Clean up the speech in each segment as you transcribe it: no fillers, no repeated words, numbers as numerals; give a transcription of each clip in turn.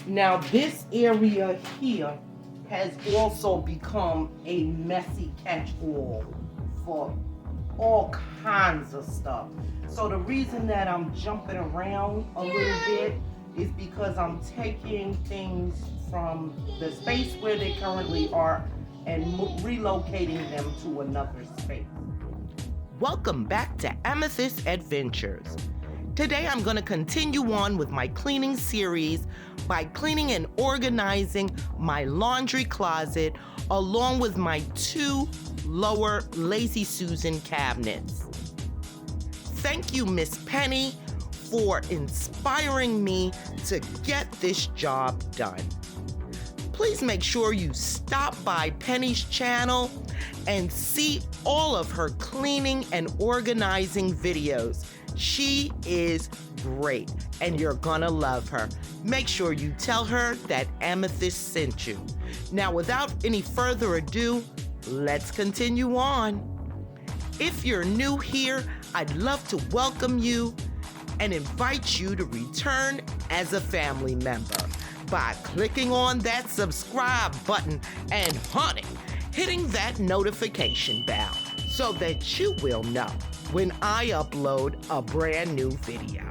Now this area here has also become a messy catch-all for all kinds of stuff. So the reason that I'm jumping around a little bit is because I'm taking things from the space where they currently are and relocating them to another space. Welcome back to Amethyst Adventures. Today I'm going to continue on with my cleaning series by cleaning and organizing my laundry closet along with my 2 lower Lazy Susan cabinets. Thank you, Miss Penny, for inspiring me to get this job done. Please make sure you stop by Penny's channel and see all of her cleaning and organizing videos. She is great and you're gonna love her. Make sure you tell her that Amethyst sent you. Now, without any further ado, let's continue on. If you're new here, I'd love to welcome you and invite you to return as a family member by clicking on that subscribe button and, honey, hitting that notification bell so that you will know when I upload a brand new video.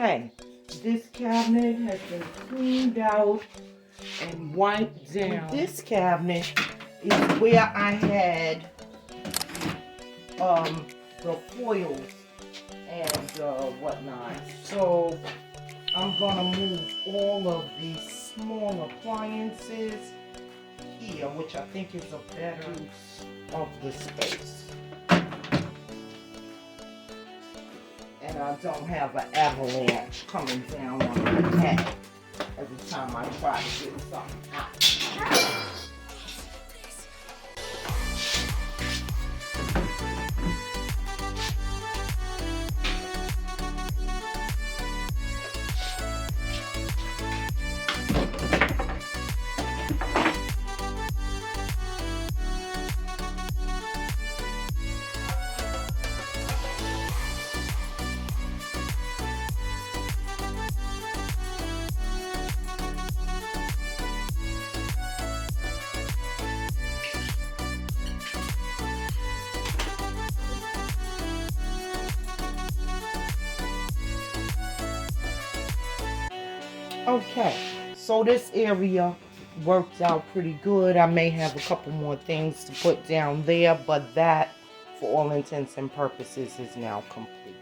Okay, this cabinet has been cleaned out and wiped down. This cabinet is where I had the foils and whatnot. So I'm gonna move all of these small appliances here, which I think is a better use of the space. And I don't have an avalanche coming down on my head every time I try to get something out. Okay, so this area worked out pretty good. I may have a couple more things to put down there, but that, for all intents and purposes, is now complete.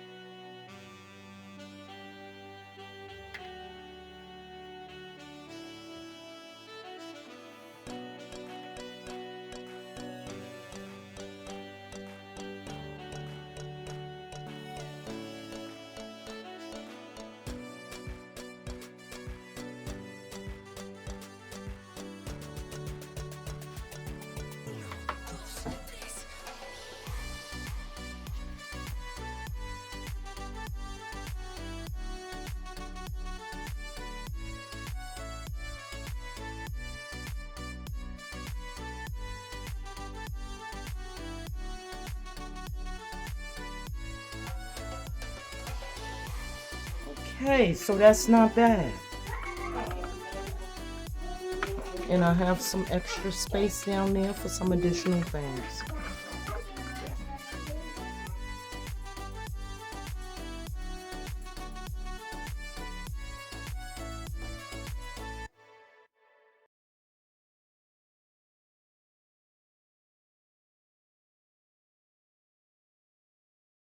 Okay, so that's not bad. And I have some extra space down there for some additional things.